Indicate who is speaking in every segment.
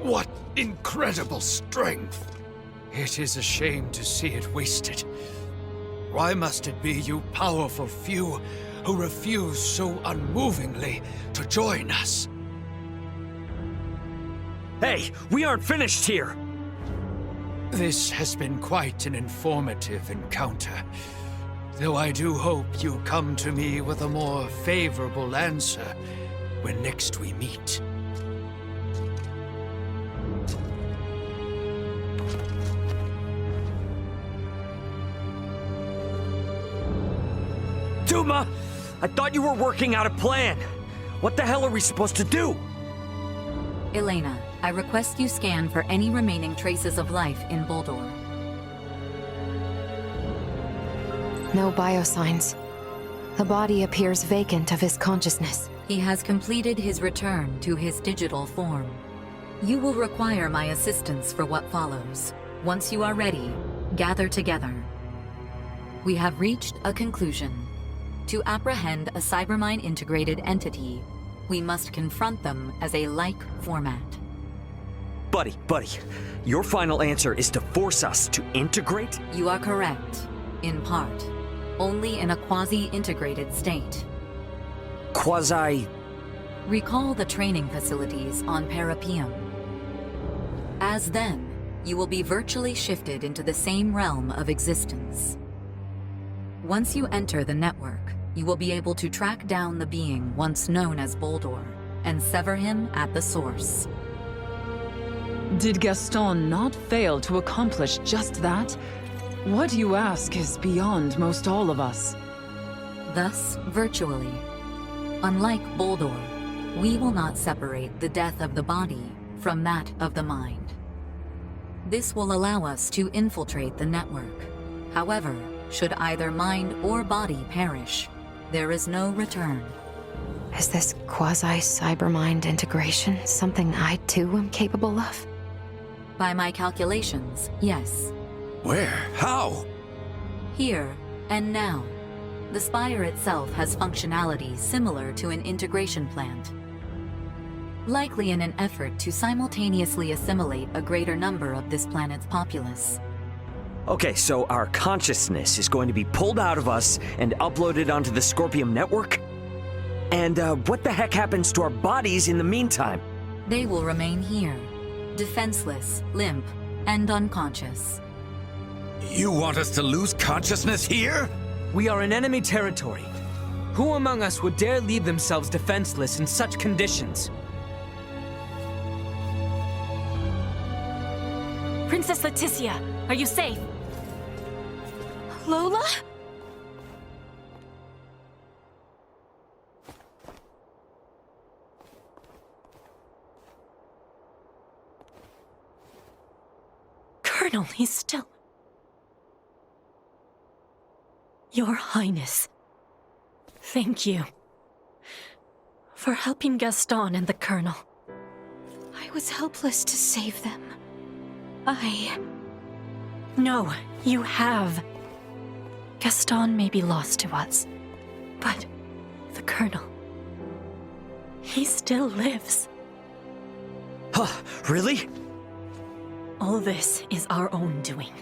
Speaker 1: What incredible strength! It is a shame to see it wasted. Why must it be you powerful few who refuse so unmovingly to join us?
Speaker 2: Hey, we aren't finished here!
Speaker 1: This has been quite an informative encounter, though I do hope you come to me with a more favorable answer when next we meet.
Speaker 2: Duma! I thought you were working out a plan! What the hell are we supposed to do?
Speaker 3: Elena, I request you scan for any remaining traces of life in Boldor.
Speaker 4: No biosigns. The body appears vacant of his consciousness.
Speaker 3: He has completed his return to his digital form. You will require my assistance for what follows. Once you are ready, gather together. We have reached a conclusion. To apprehend a Cybermind-integrated entity, we must confront them as a like format.
Speaker 2: Buddy, your final answer is to force us to integrate?
Speaker 3: You are correct, in part. Only in a quasi-integrated state.
Speaker 2: Quasi...
Speaker 3: Recall the training facilities on Parapium. As then, you will be virtually shifted into the same realm of existence. Once you enter the network, you will be able to track down the being once known as Boldor and sever him at the source.
Speaker 5: Did Gaston not fail to accomplish just that? What you ask is beyond most all of us.
Speaker 3: Thus, virtually. Unlike Boldor, we will not separate the death of the body from that of the mind. This will allow us to infiltrate the network. However, should either mind or body perish, there is no return.
Speaker 4: Is this quasi-cybermind integration something I too am capable of?
Speaker 3: By my calculations, yes.
Speaker 1: Where? How?
Speaker 3: Here and now. The Spire itself has functionality similar to an integration plant. Likely in an effort to simultaneously assimilate a greater number of this planet's populace.
Speaker 2: Okay, so our consciousness is going to be pulled out of us and uploaded onto the Scorpium network? And what the heck happens to our bodies in the meantime?
Speaker 3: They will remain here, defenseless, limp, and unconscious.
Speaker 1: You want us to lose consciousness here?
Speaker 6: We are in enemy territory. Who among us would dare leave themselves defenseless in such conditions?
Speaker 7: Princess Leticia, are you safe? Lola? Colonel, he's still... Your Highness, thank you for helping Gaston and the Colonel. I was helpless to save them. No, you have. Gaston may be lost to us, but the Colonel, he still lives.
Speaker 2: Huh, really?
Speaker 7: All this is our own doing.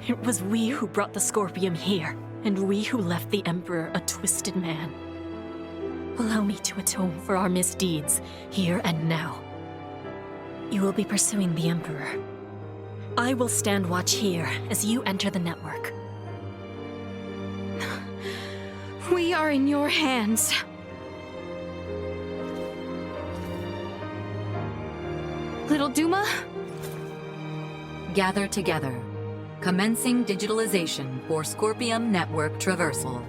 Speaker 7: It was we who brought the Scorpium here, and we who left the Emperor a twisted man. Allow me to atone for our misdeeds, here and now. You will be pursuing the Emperor. I will stand watch here as you enter the network. We are in your hands. Little Duma?
Speaker 3: Gather together. Commencing digitalization for Scorpium network traversal.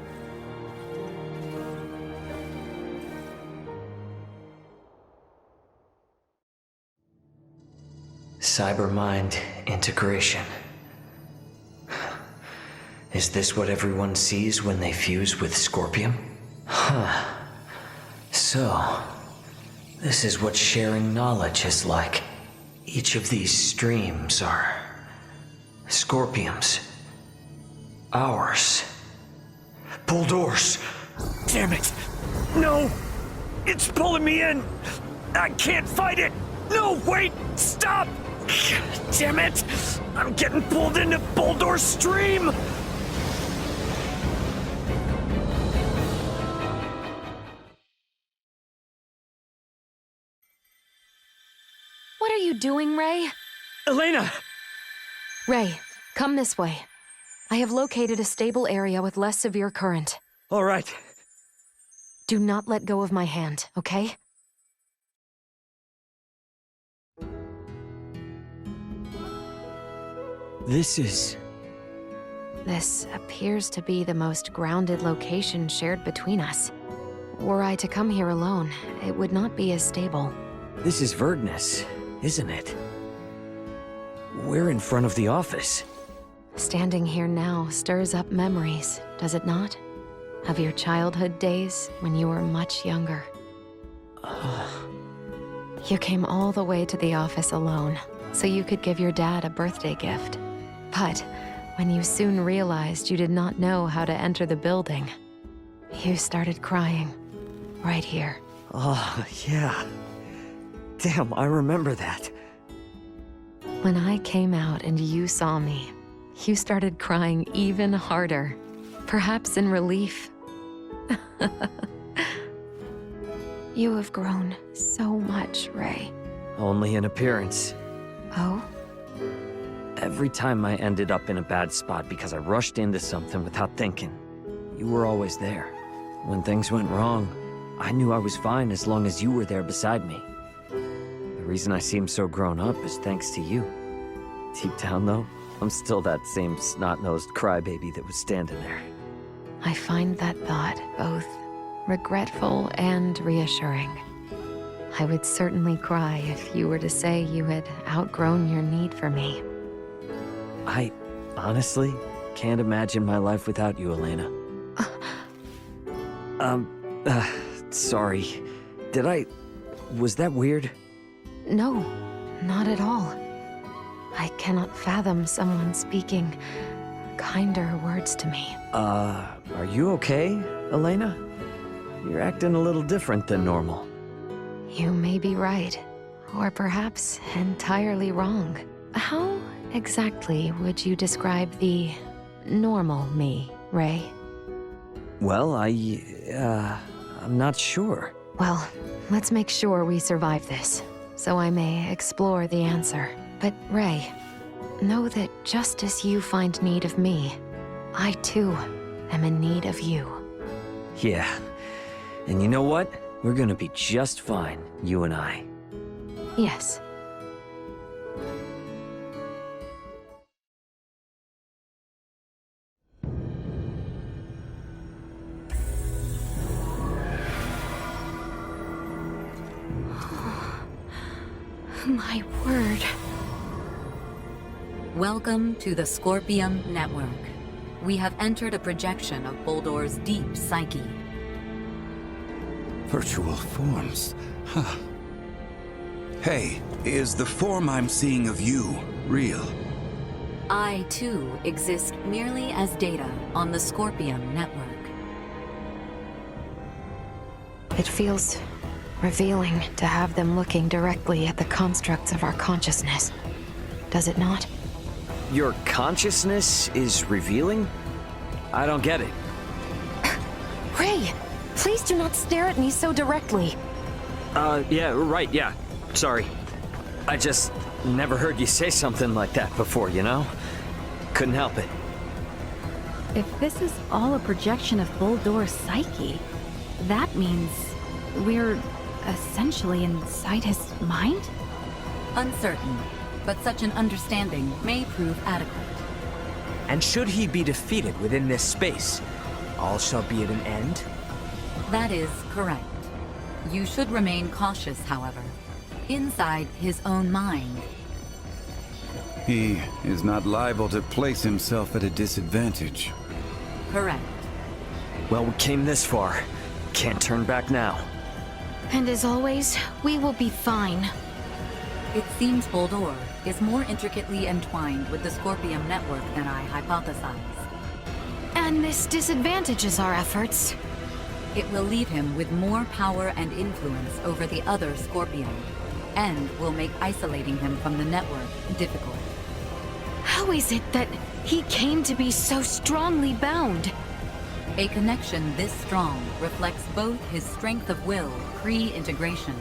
Speaker 8: Cybermind integration. Is this what everyone sees when they fuse with Scorpium? Huh. So, this is what sharing knowledge is like. Each of these streams are Scorpium's. Ours. Boldor's.
Speaker 2: Damn it! No! It's pulling me in! I can't fight it! No, wait! Stop! Damn it! I'm getting pulled into Boldor's stream!
Speaker 4: What are you doing, Ray?
Speaker 2: Elena!
Speaker 4: Ray, come this way. I have located a stable area with less severe current.
Speaker 2: All right.
Speaker 4: Do not let go of my hand, okay?
Speaker 2: This
Speaker 4: appears to be the most grounded location shared between us. Were I to come here alone, it would not be as stable.
Speaker 2: This is Verdness, isn't it? We're in front of the office.
Speaker 4: Standing here now stirs up memories, does it not? Of your childhood days when you were much younger. You came all the way to the office alone, so you could give your dad a birthday gift. But when you soon realized you did not know how to enter the building, you started crying. Right here.
Speaker 2: Oh, yeah. Damn, I remember that.
Speaker 4: When I came out and you saw me, you started crying even harder. Perhaps in relief. You have grown so much, Ray.
Speaker 2: Only in appearance.
Speaker 4: Oh?
Speaker 2: Every time I ended up in a bad spot because I rushed into something without thinking, you were always there. When things went wrong, I knew I was fine as long as you were there beside me. The reason I seem so grown up is thanks to you. Deep down, though, I'm still that same snot-nosed crybaby that was standing there.
Speaker 4: I find that thought both regretful and reassuring. I would certainly cry if you were to say you had outgrown your need for me.
Speaker 2: I honestly can't imagine my life without you, Elena. Sorry. Was that weird?
Speaker 4: No, not at all. I cannot fathom someone speaking kinder words to me.
Speaker 2: Are you okay, Elena? You're acting a little different than normal.
Speaker 4: You may be right, or perhaps entirely wrong. How exactly would you describe the normal me, Ray?
Speaker 2: Well, I'm not sure.
Speaker 4: Well, let's make sure we survive this, so I may explore the answer. But Ray, know that just as you find need of me, I too am in need of you.
Speaker 2: Yeah. And you know what? We're gonna be just fine, you and I.
Speaker 4: Yes. My word.
Speaker 3: Welcome to the Scorpium Network. We have entered a projection of Boldor's deep psyche.
Speaker 9: Virtual forms. Huh. Hey, is the form I'm seeing of you real?
Speaker 3: I, too, exist merely as data on the Scorpium Network.
Speaker 4: It feels revealing to have them looking directly at the constructs of our consciousness. Does it not?
Speaker 2: Your consciousness is revealing? I don't get it.
Speaker 4: Ray! Please do not stare at me so directly.
Speaker 2: Yeah, right, yeah. Sorry. I just never heard you say something like that before, you know? Couldn't help it.
Speaker 10: If this is all a projection of Boldor's psyche, that means we're essentially inside his mind?
Speaker 3: Uncertain, but such an understanding may prove adequate.
Speaker 6: And should he be defeated within this space, all shall be at an end?
Speaker 3: That is correct. You should remain cautious, however, inside his own mind.
Speaker 9: He is not liable to place himself at a disadvantage.
Speaker 3: Correct.
Speaker 2: Well, we came this far. Can't turn back now.
Speaker 10: And as always, we will be fine.
Speaker 3: It seems Boldor is more intricately entwined with the Scorpium Network than I hypothesized.
Speaker 10: And this disadvantages our efforts.
Speaker 3: It will leave him with more power and influence over the other Scorpion, and will make isolating him from the network difficult.
Speaker 10: How is it that he came to be so strongly bound?
Speaker 3: A connection this strong reflects both his strength of will pre-integration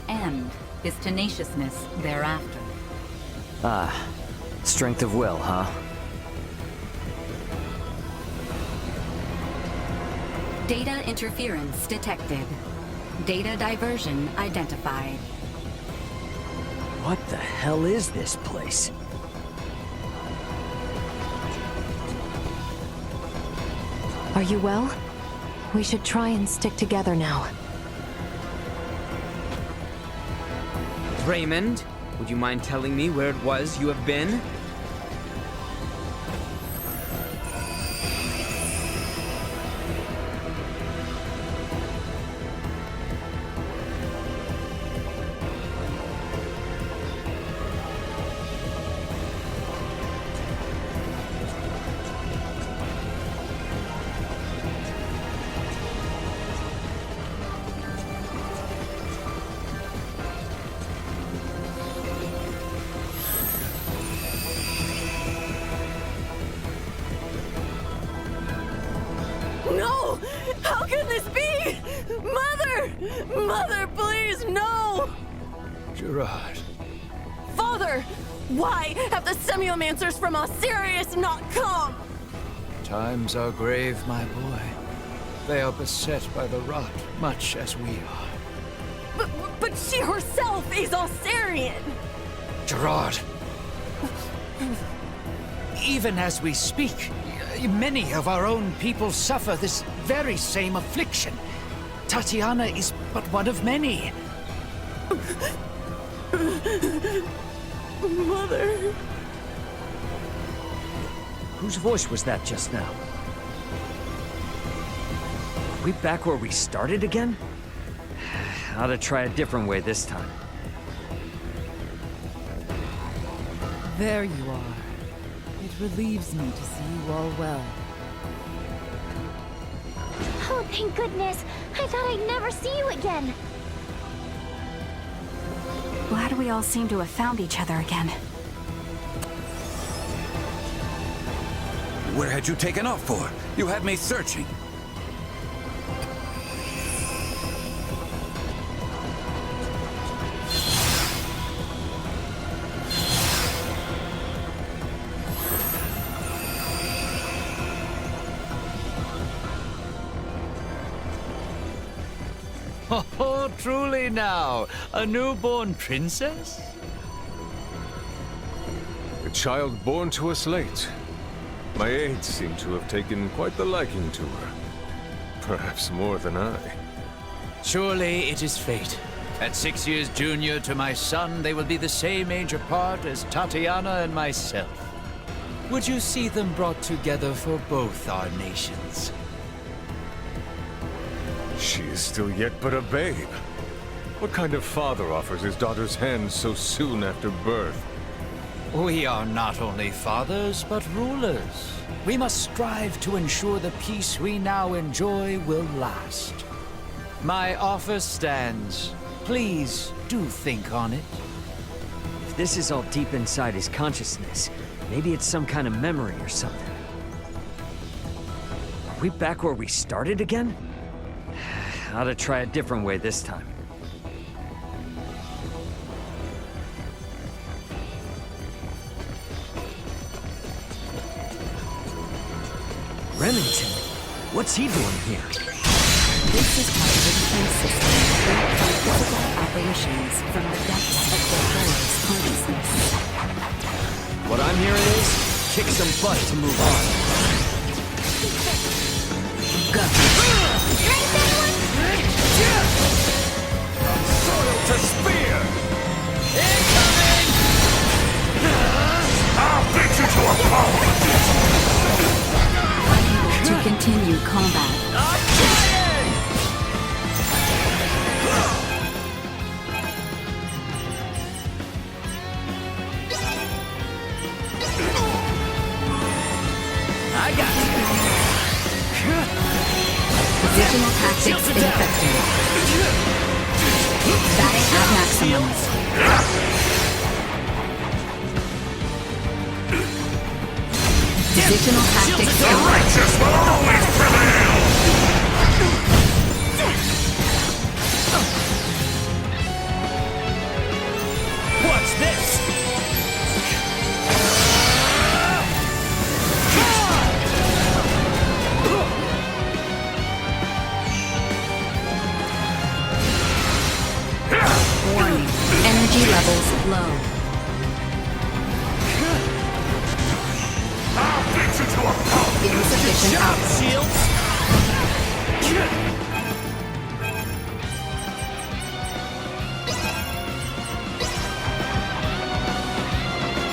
Speaker 3: and his tenaciousness thereafter.
Speaker 2: Ah, strength of will, huh?
Speaker 3: Data interference detected. Data diversion identified.
Speaker 2: What the hell is this place?
Speaker 4: Are you well? We should try and stick together now.
Speaker 6: Raymond, would you mind telling me where it was you have been?
Speaker 7: No! How can this be? Mother! Mother, please, no!
Speaker 1: Gerard.
Speaker 7: Father! Why have the Semiomancers from Osirius not come?
Speaker 1: Times are grave, my boy. They are beset by the rot, much as we are.
Speaker 7: But she herself is Osirian!
Speaker 1: Gerard! Even as we speak, many of our own people suffer this very same affliction. Tatiana is but one of many.
Speaker 7: Mother...
Speaker 2: Whose voice was that just now? Are we back where we started again? Ought to try a different way this time.
Speaker 5: There you are. It relieves me to see you all well.
Speaker 11: Oh, thank goodness! I thought I'd never see you again!
Speaker 10: Glad we all seem to have found each other again.
Speaker 9: Where had you taken off for? You had me searching.
Speaker 1: Oh, truly now, a newborn princess?
Speaker 12: A child born to us late. My aides seem to have taken quite the liking to her. Perhaps more than I.
Speaker 1: Surely it is fate. At 6 years junior to my son, they will be the same age apart as Tatiana and myself. Would you see them brought together for both our nations?
Speaker 12: She is still yet but a babe. What kind of father offers his daughter's hand so soon after birth?
Speaker 1: We are not only fathers, but rulers. We must strive to ensure the peace we now enjoy will last. My offer stands. Please do think on it.
Speaker 2: If this is all deep inside his consciousness, maybe it's some kind of memory or something. Are we back where we started again? Ought to try a different way this time. Remington? What's he doing here?
Speaker 3: This is part of the defense system built from physical apparitions from the depths of the Horror's consciousness.
Speaker 2: What I'm hearing is, kick some butt to move on.
Speaker 9: Soil to spear!
Speaker 1: Incoming!
Speaker 9: I'll beat you to a pulp!
Speaker 3: Unable to continue combat.
Speaker 1: I'm trying!
Speaker 3: Position Positional tactics ineffective. Static at maximum. Positional tactics on.
Speaker 13: Righteous will always prevail!
Speaker 6: What's this?
Speaker 3: Warning. Energy levels low.
Speaker 13: I'll beat you to a pulp!
Speaker 3: Insufficient output.
Speaker 6: Shields?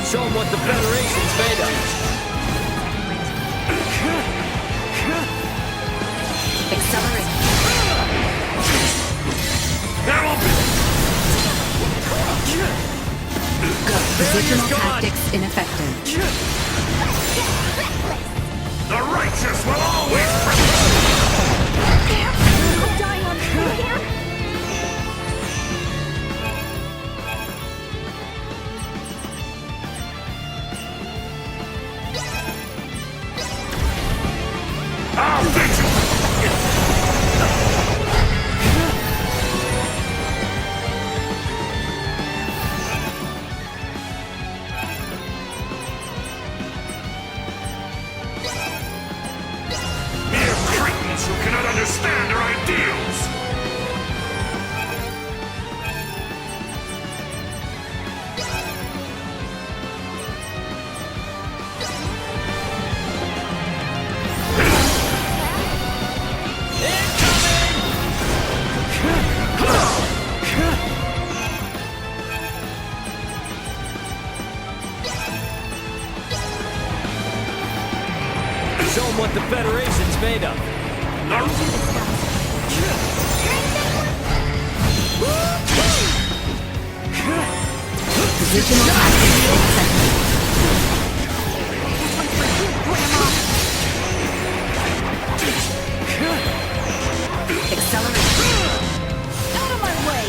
Speaker 6: Show 'em what the Federation's made of.
Speaker 3: Accelerate.
Speaker 13: There will be...
Speaker 3: Positional tactics ineffective.
Speaker 13: The righteous will always prevail!
Speaker 11: I'm dying on food here.
Speaker 13: I'll beat you! Mere cretins who cannot understand our ideals!
Speaker 6: Show 'em what the Federation's made of.
Speaker 3: Positional tactics ineffective. Accelerate.
Speaker 11: Out of my way!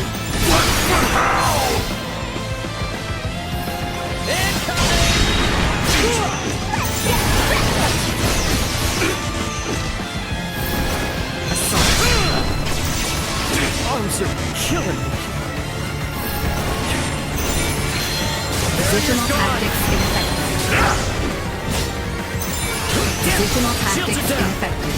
Speaker 6: Arms are killing me.
Speaker 3: Positional tactics ineffective. Positional tactics ineffective.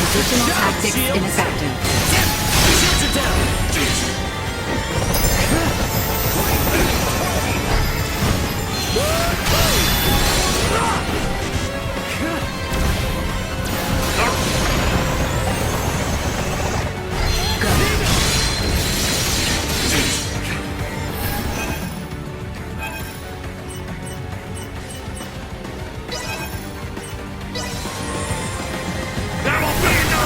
Speaker 3: Positional tactics ineffective.
Speaker 6: Shields are down.
Speaker 13: There will be no...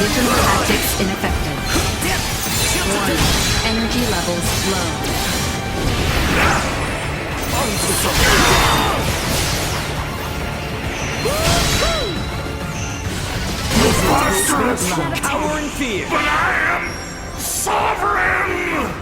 Speaker 3: Positional tactics ineffective. Warning. Energy levels low.
Speaker 6: Cower in fear!
Speaker 13: But I am sovereign!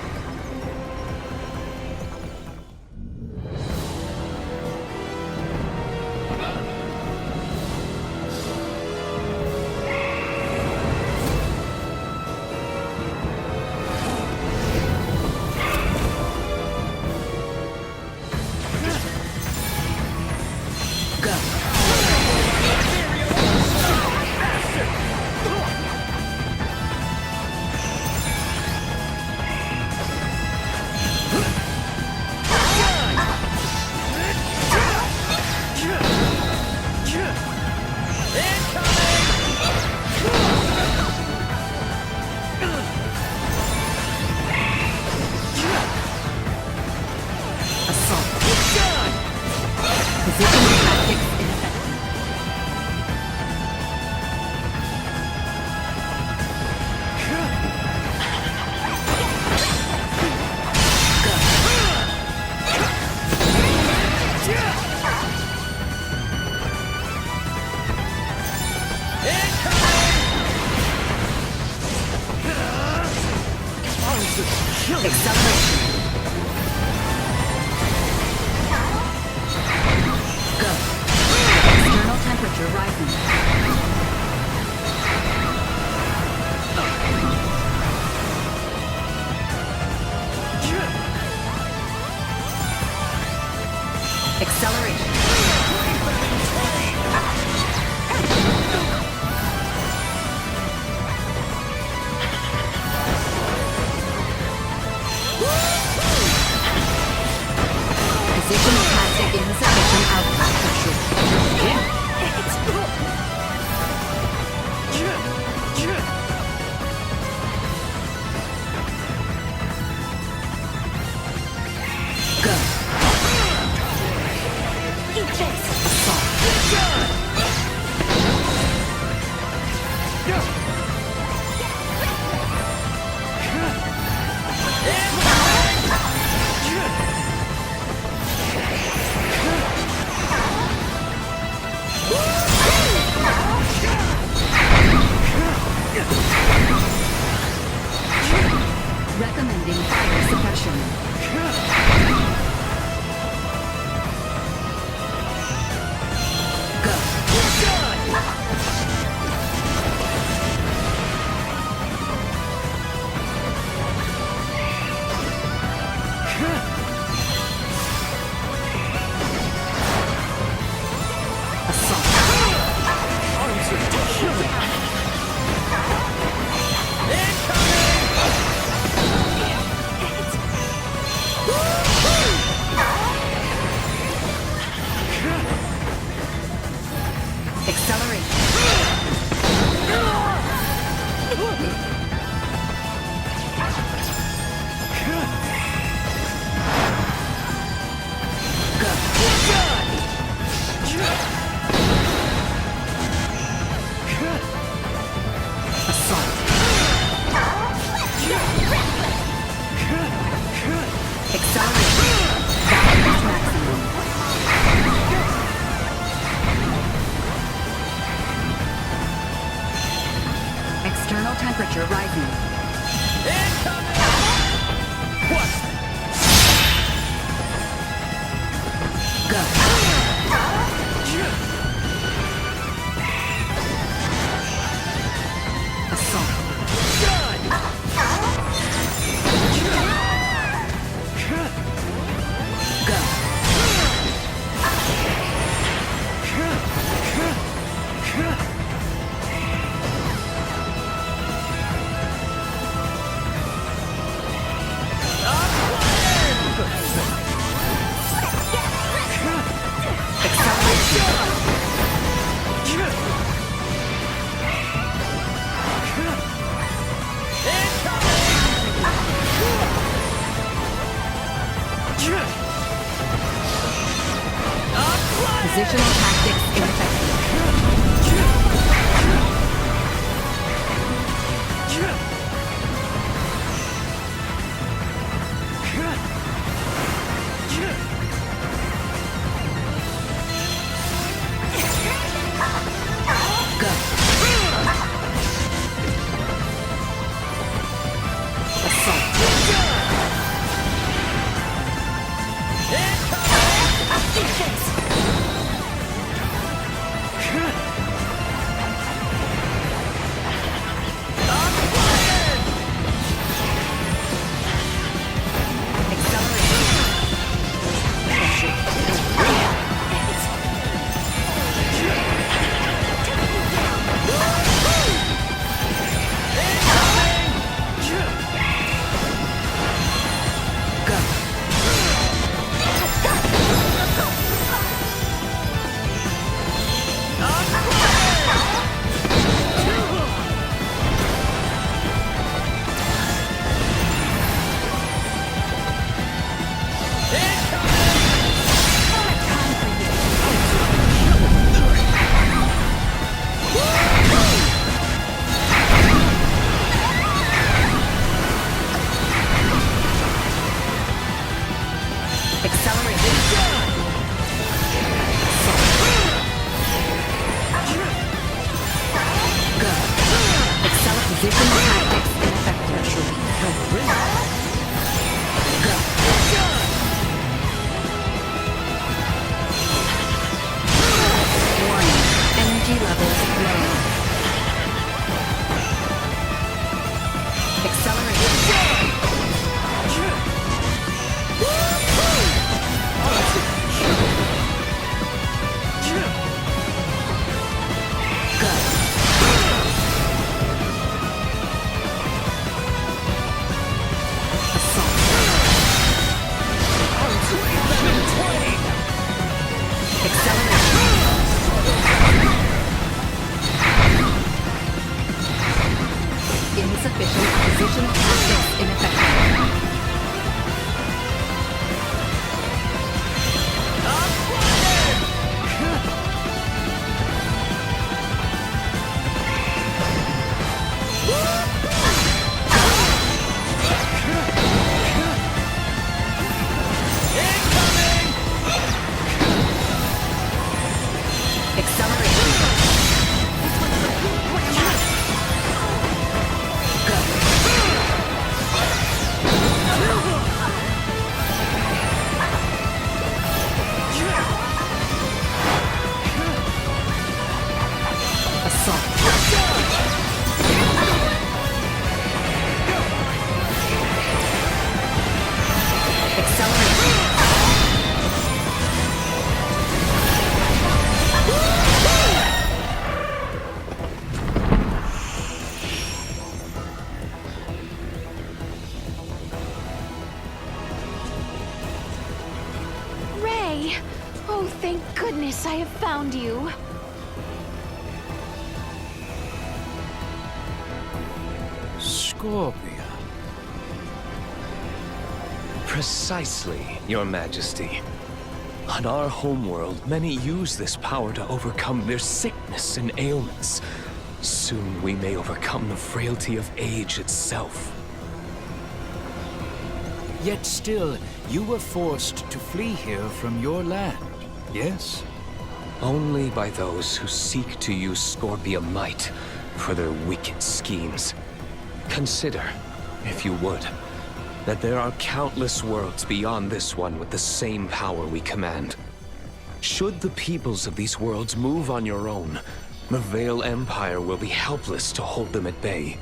Speaker 3: Recommending fire suppression. External temperature rising. Positional tactics ineffective.
Speaker 11: Ray! Oh, thank goodness I have found you.
Speaker 1: Scorpia.
Speaker 14: Precisely, Your Majesty. On our homeworld, many use this power to overcome their sickness and ailments. Soon we may overcome the frailty of age itself.
Speaker 1: Yet still, you were forced to flee here from your land, yes?
Speaker 14: Only by those who seek to use Scorpium might for their wicked schemes. Consider, if you would, that there are countless worlds beyond this one with the same power we command. Should the peoples of these worlds move on your own, the Vale Empire will be helpless to hold them at bay.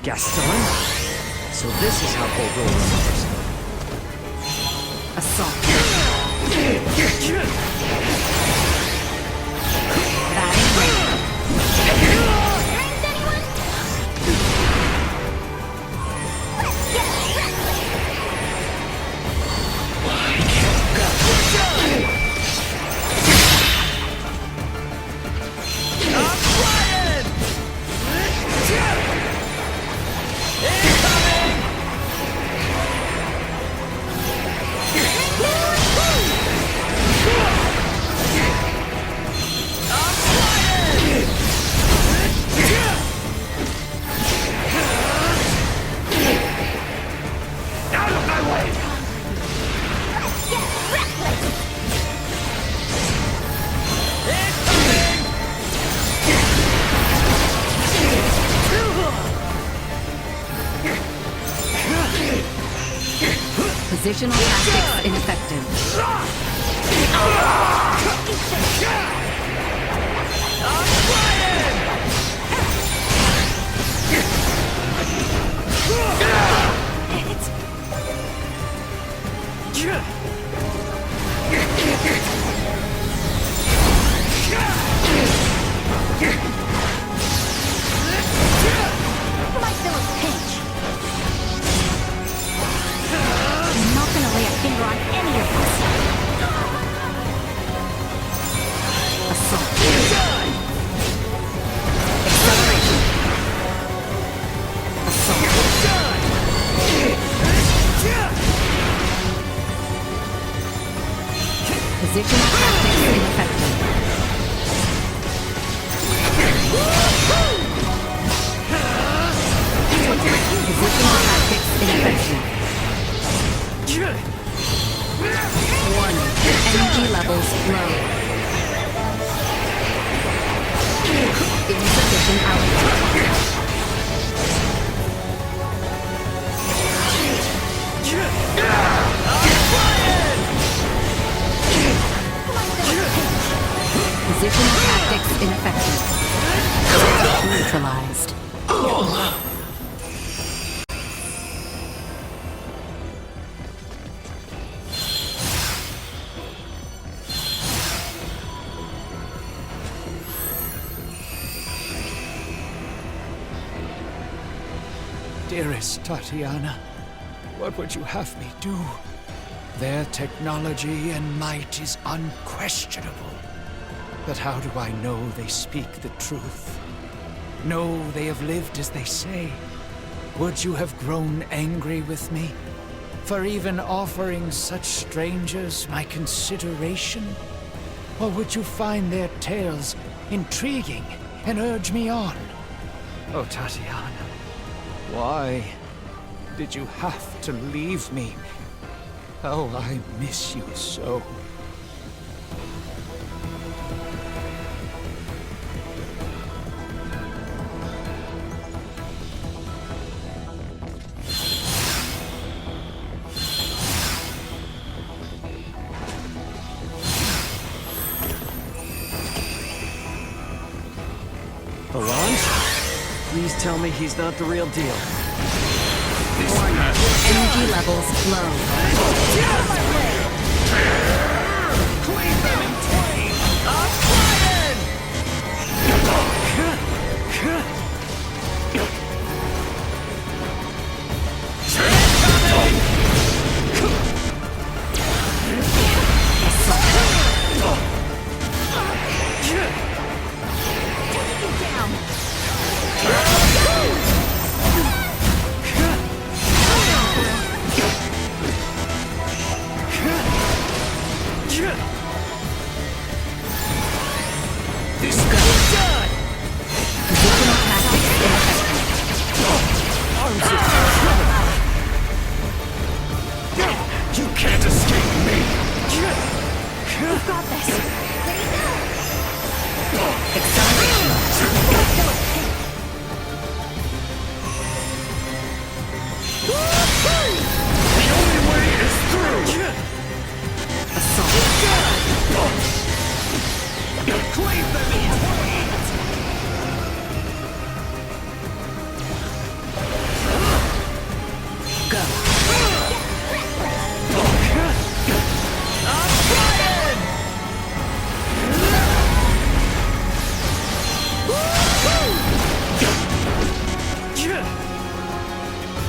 Speaker 2: Gaston? So this is how Boldore remembers him.
Speaker 3: Assault. Batting ram. Positional tactics ineffective.
Speaker 11: My still a pinch. I'm not gonna lay a finger on any of us.
Speaker 3: Assault. Acceleration. Assault. Positional tactics ineffective. Positional tactics ineffective. Warning. Energy levels low. Insufficient output. Positional tactics ineffective. Neutralized.
Speaker 1: dearest Tatiana, what would you have me do? Their technology and might is unquestionable. But how do I know they speak the truth? Know they have lived as they say? Would you have grown angry with me for even offering such strangers my consideration? Or would you find their tales intriguing and urge me on? Oh, Tatiana, why did you have to leave me? Oh, I miss you so.
Speaker 2: Please tell me he's not the real deal.
Speaker 3: Warning. Energy levels low.
Speaker 13: Get out of my way! Cleave them in twain! I'm flying! You can't escape me!
Speaker 10: We've got this.
Speaker 3: Acceleration.
Speaker 13: The only way is through!
Speaker 3: Assault.
Speaker 13: Cleave them in twain!
Speaker 3: Go.
Speaker 13: I'm flying!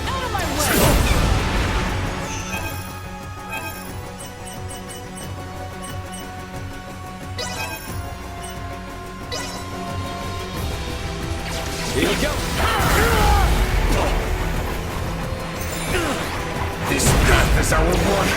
Speaker 13: Out of my way!
Speaker 14: Here we go!
Speaker 13: This path is our one!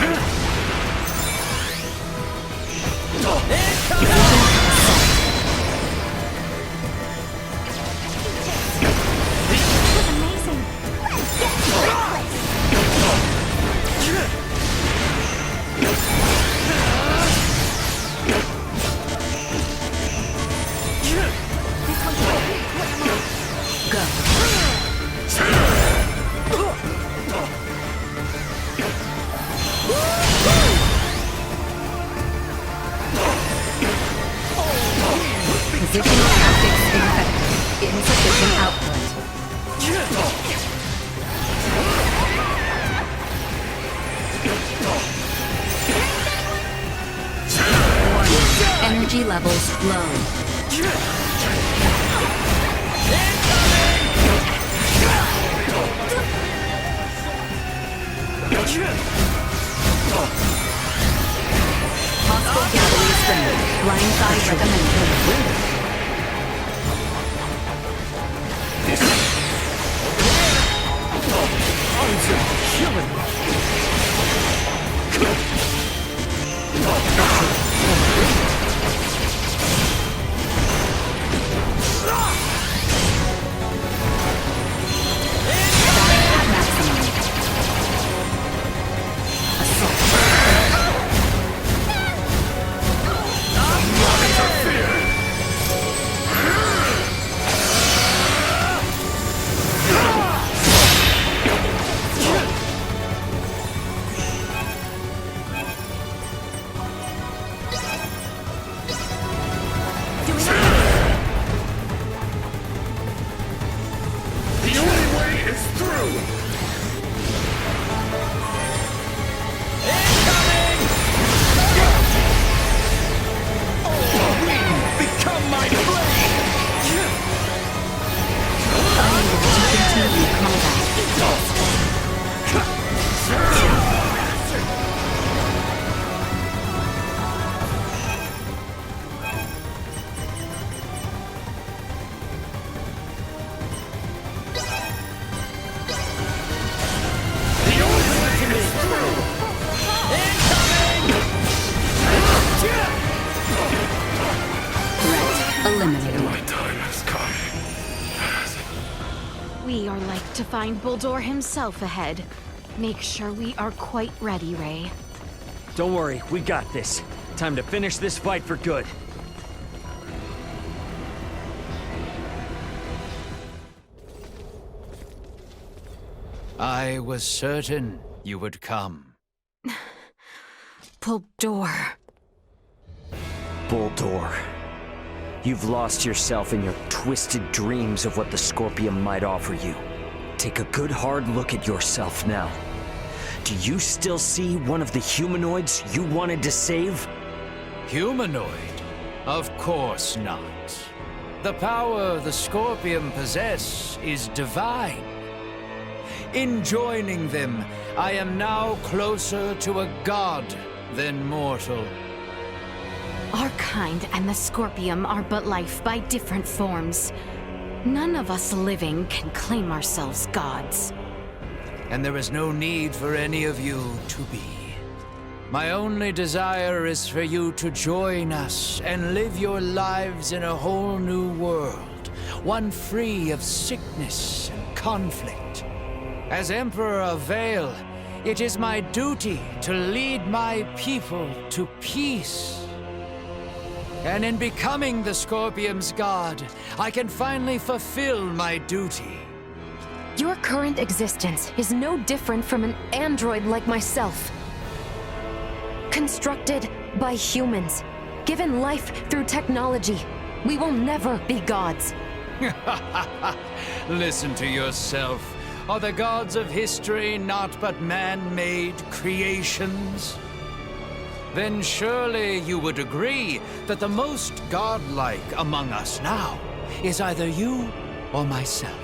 Speaker 3: Positional tactics ineffective. Insufficient output. Warning. Energy levels low. Hostile gallery strength. Blindside recommended.
Speaker 10: to find Bulldor himself ahead. Make sure we are quite ready, Ray.
Speaker 2: Don't worry, we got this. Time to finish this fight for good.
Speaker 1: I was certain you would come.
Speaker 10: Bulldor.
Speaker 2: Bulldor. You've lost yourself in your twisted dreams of what the Scorpium might offer you. Take a good hard look at yourself now. Do you still see one of the humanoids you wanted to save?
Speaker 1: Humanoid? Of course not. The power the Scorpium possess is divine. In joining them, I am now closer to a god than mortal.
Speaker 10: Our kind and the Scorpium are but life by different forms. None of us living can claim ourselves gods.
Speaker 1: And there is no need for any of you to be. My only desire is for you to join us and live your lives in a whole new world, one free of sickness and conflict. As Emperor of Vale, it is my duty to lead my people to peace. And in becoming the Scorpium's god, I can finally fulfill my duty.
Speaker 4: Your current existence is no different from an android like myself. Constructed by humans, given life through technology, we will never be gods.
Speaker 1: Listen to yourself. Are the gods of history not but man-made creations? Then surely you would agree that the most godlike among us now is either you or myself.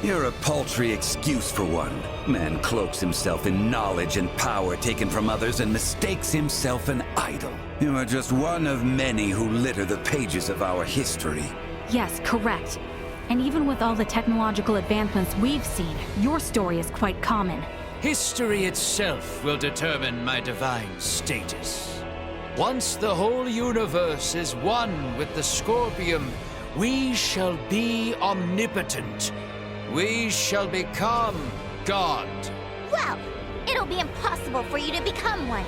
Speaker 9: You're a paltry excuse for one. Man cloaks himself in knowledge and power taken from others and mistakes himself an idol. You are just one of many who litter the pages of our history.
Speaker 10: Yes, correct. And even with all the technological advancements we've seen, your story is quite common.
Speaker 1: History itself will determine my divine status. Once the whole universe is one with the Scorpium, we shall be omnipotent. We shall become God.
Speaker 11: Well, it'll be impossible for you to become one,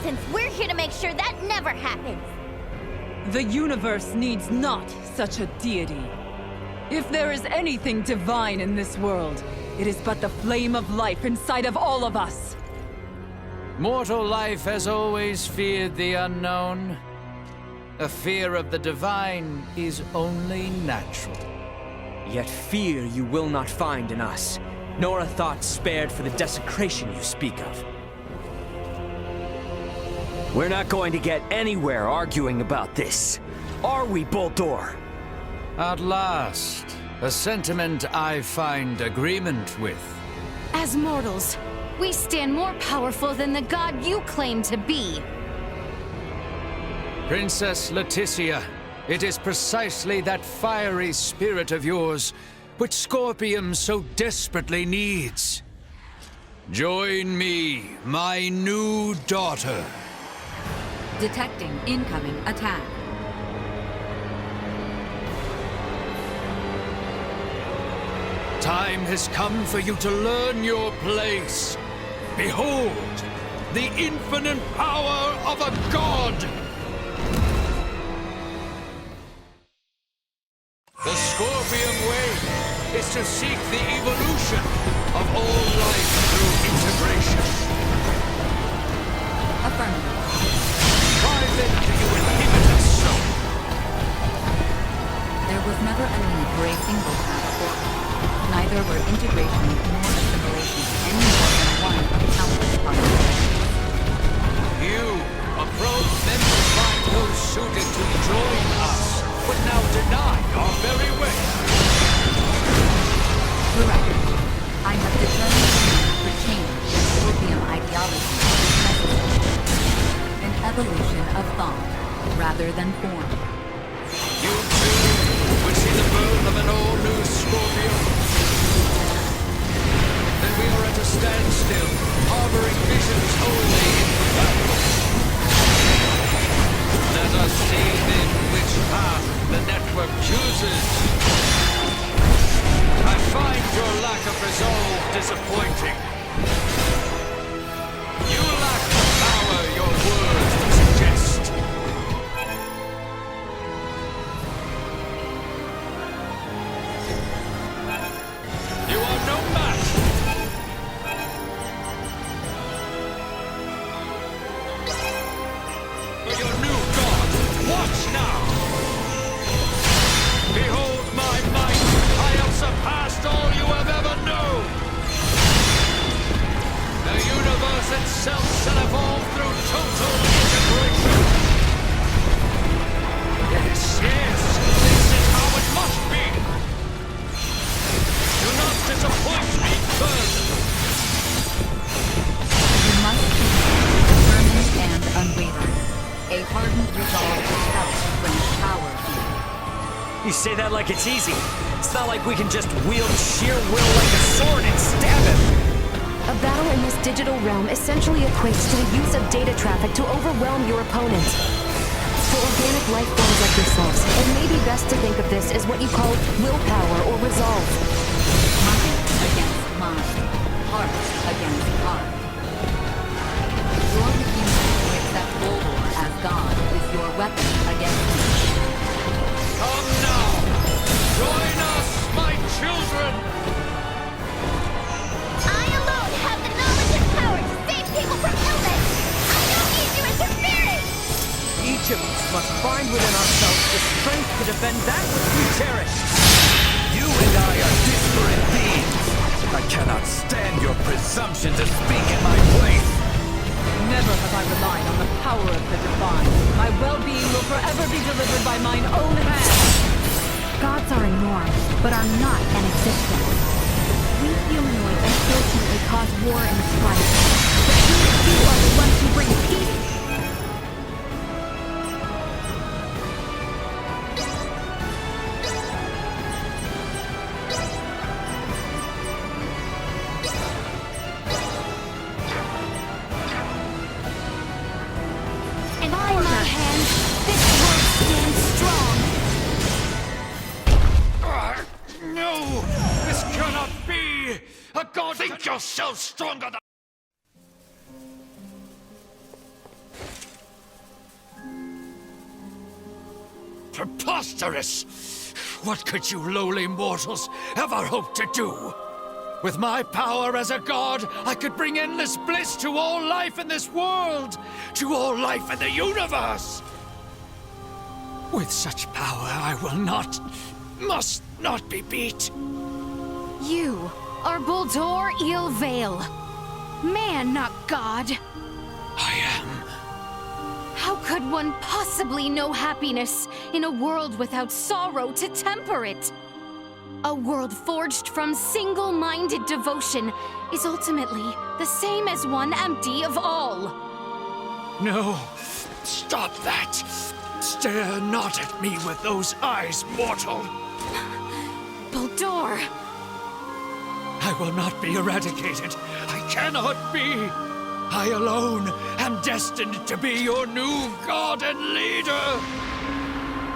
Speaker 11: since we're here to make sure that never happens.
Speaker 5: The universe needs not such a deity. If there is anything divine in this world, it is but the flame of life inside of all of us.
Speaker 1: Mortal life has always feared the unknown. A fear of the divine is only natural.
Speaker 6: Yet fear you will not find in us, nor a thought spared for the desecration you speak of.
Speaker 2: We're not going to get anywhere arguing about this. Are we, Bulldor?
Speaker 1: At last, a sentiment I find agreement with.
Speaker 10: As mortals, we stand more powerful than the god you claim to be.
Speaker 1: Princess Leticia, it is precisely that fiery spirit of yours which Scorpium so desperately needs. Join me, my new daughter.
Speaker 3: Detecting incoming attack.
Speaker 1: Time has come for you to learn your place. Behold, the infinite power of a god! The Scorpium way is to seek the evolution of all life through integration.
Speaker 3: Affirmative.
Speaker 1: Why then do you inhibit us so?
Speaker 3: There was never a need for a single path forward. Neither were integration nor assimilation any more than one of countless possibilities.
Speaker 1: You, a probe member, find those suited to join us, but now deny our very way.
Speaker 3: Correct. I have determined the need for change in Scorpium ideology is necessary. An evolution of thought, rather than form.
Speaker 1: You too would see the birth of an all-new Scorpium. Then we are at a standstill, harboring visions only in battle. Let us see then which path the network chooses. I find your lack of resolve disappointing. You lack the power your words suggest. You are no match. For your new god. Watch now. Behold my might. I have surpassed all you have ever known. The universe itself shall evolve through total integration. Yes, yes, this is how it must be. Do not disappoint me further.
Speaker 3: You must be determined and unwavering. A hardened resolve itself brings power here.
Speaker 2: You say that like it's easy. It's not like we can just wield sheer will like a sword and stab him.
Speaker 15: A battle in this digital realm essentially equates to the use of data traffic to overwhelm your opponent. For organic life forms like yourselves, it may be best to think of this as what you call willpower or resolve.
Speaker 3: Mind against mind. Heart against heart. Your refusal to accept Boldor as God is your weapon against me.
Speaker 1: Come now! Join us, my children!
Speaker 11: I alone have the knowledge and power to save people from illness! I don't need your interference!
Speaker 6: Each of us must find within ourselves the strength to defend that which we cherish.
Speaker 9: You and I are disparate beings. I cannot stand your presumption to speak in my place.
Speaker 5: Never have I relied on the power of the divine. My well-being will forever be delivered by mine own hands.
Speaker 10: Gods are a norm, but are not an existence. We humanoids unfortunately cause war and strife. But you are the ones who bring peace.
Speaker 11: And by my hand, this world stands strong!
Speaker 1: No! This cannot be! A god think yourself stronger than... Preposterous! What could you lowly mortals ever hope to do? With my power as a god, I could bring endless bliss to all life in this world, to all life in the universe! With such power, I will not, must not be beat.
Speaker 15: You are Boldor Ilvale. Man, not God.
Speaker 1: I am.
Speaker 15: How could one possibly know happiness in a world without sorrow to temper it? A world forged from single-minded devotion is ultimately the same as one empty of all.
Speaker 1: No, stop that. Stare not at me with those eyes, mortal.
Speaker 15: Boldor!
Speaker 1: I will not be eradicated. I cannot be. I alone am destined to be your new god and leader.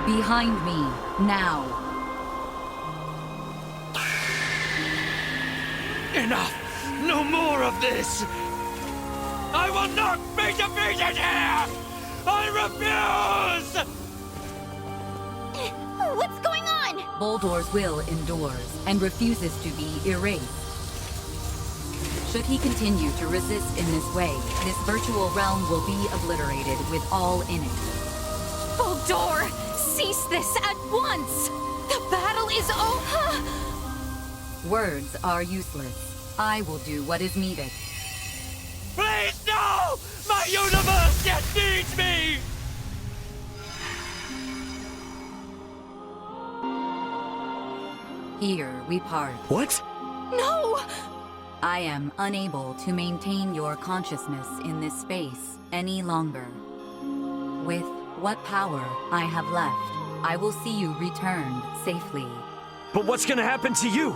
Speaker 3: Behind me, now.
Speaker 1: Enough! No more of this! I will not be defeated here! I refuse!
Speaker 11: What's going on?
Speaker 3: Boldor's will endures and refuses to be erased. Should he continue to resist in this way, this virtual realm will be obliterated with all in it.
Speaker 15: Boldor! Cease this at once! The battle is over!
Speaker 3: Words are useless. I will do what is needed.
Speaker 1: Please, no! My universe yet needs me!
Speaker 3: Here we part.
Speaker 2: What?
Speaker 15: No!
Speaker 3: I am unable to maintain your consciousness in this space any longer. With what power I have left, I will see you returned safely.
Speaker 2: But what's gonna happen to you?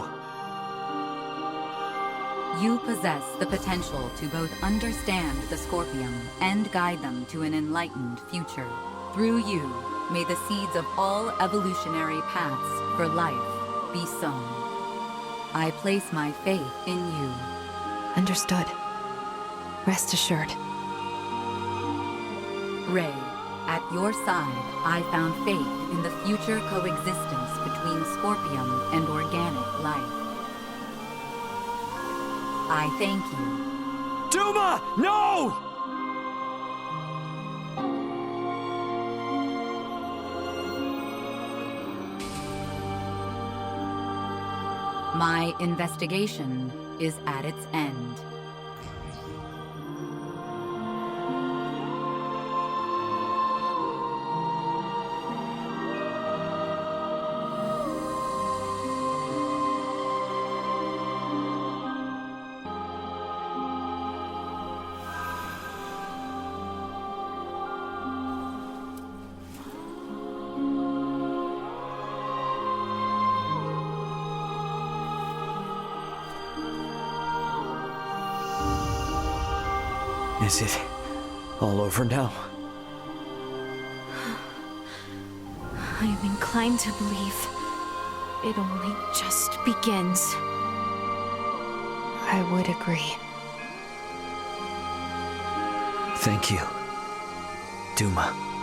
Speaker 3: You possess the potential to both understand the Scorpium and guide them to an enlightened future. Through you, may the seeds of all evolutionary paths for life be sown. I place my faith in you.
Speaker 4: Understood. Rest assured.
Speaker 3: Rey, at your side, I found faith in the future coexistence between Scorpium and organic life. I thank you.
Speaker 2: Duma! No!
Speaker 3: My investigation is at its end.
Speaker 2: Is it all over now?
Speaker 15: I am inclined to believe it only just begins.
Speaker 4: I would agree.
Speaker 8: Thank you, Duma.